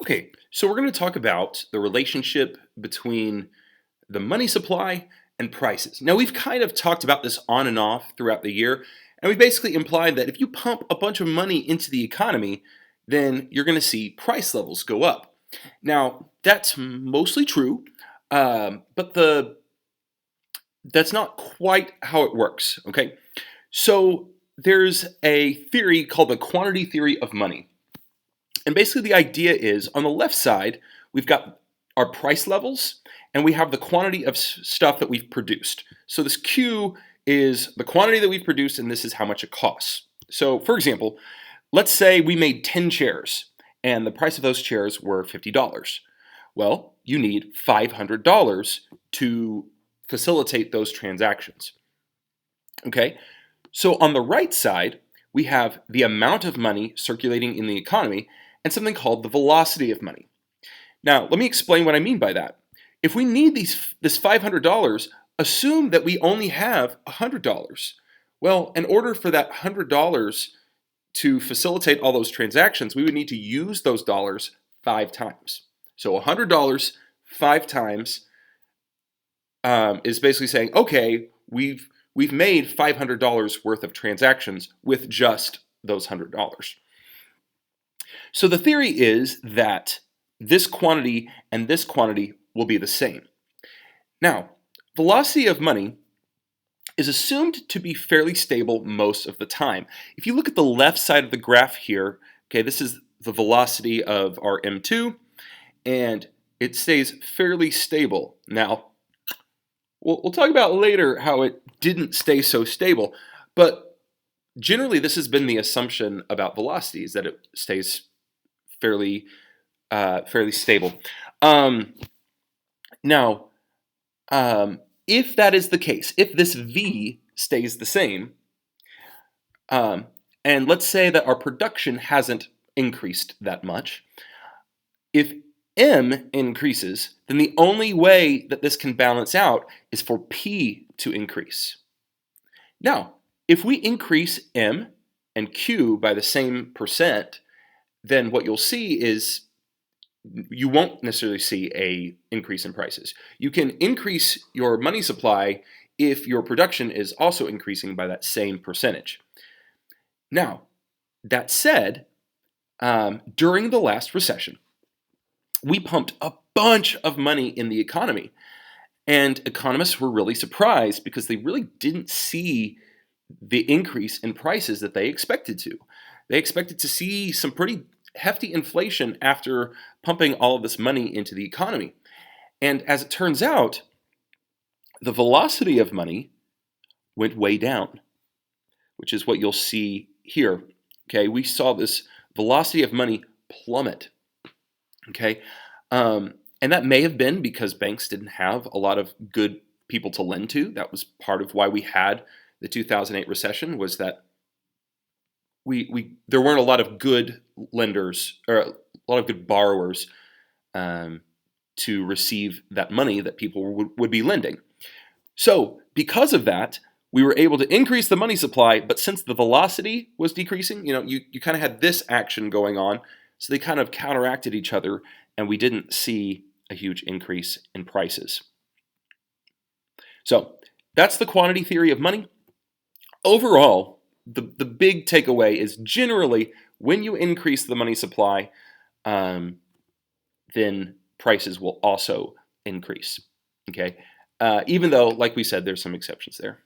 Okay, so we're going to talk about the relationship between the money supply and prices. Now, we've kind of talked about this on and off throughout the year, and we basically implied that if you pump a bunch of money into the economy, then you're going to see price levels go up. Now, that's mostly true, but that's not quite how it works, okay? So, there's a theory called the quantity theory of money. And basically, the idea is on the left side, we've got our price levels and we have the quantity of stuff that we've produced. So, this Q is the quantity that we've produced, and this is how much it costs. So, for example, let's say we made 10 chairs and the price of those chairs were $50. Well, you need $500 to facilitate those transactions. Okay? So, on the right side, we have the amount of money circulating in the economy and something called the velocity of money. Now, let me explain what I mean by that. If we need this $500, assume that we only have $100. Well, in order for that $100 to facilitate all those transactions, we would need to use those dollars 5 times. So $100 5 times is basically saying, okay, we've made $500 worth of transactions with just those $100. So the theory is that this quantity and this quantity will be the same. Now, velocity of money is assumed to be fairly stable most of the time. If you look at the left side of the graph here, okay, this is the velocity of our M2, and it stays fairly stable. Now, we'll talk about later how it didn't stay so stable, but generally this has been the assumption about velocity, is that it stays fairly stable. Now, if that is the case, if this V stays the same, and let's say that our production hasn't increased that much, if M increases, then the only way that this can balance out is for P to increase. Now, if we increase M and Q by the same percent, then what you'll see is you won't necessarily see an increase in prices. You can increase your money supply if your production is also increasing by that same percentage. Now, that said, during the last recession, we pumped a bunch of money in the economy, and economists were really surprised because they really didn't see the increase in prices that they expected to. They expected to see some pretty hefty inflation after pumping all of this money into the economy. And as it turns out, the velocity of money went way down, which is what you'll see here. Okay, we saw this velocity of money plummet. Okay, and that may have been because banks didn't have a lot of good people to lend to. That was part of why we had the 2008 recession, was that there weren't a lot of good lenders or a lot of good borrowers to receive that money that people would be lending. So because of that, we were able to increase the money supply, but since the velocity was decreasing, you kind of had this action going on, so they kind of counteracted each other, and we didn't see a huge increase in prices. So that's the quantity theory of money. Overall, the big takeaway is generally when you increase the money supply, then prices will also increase. Okay, even though, like we said, there's some exceptions there.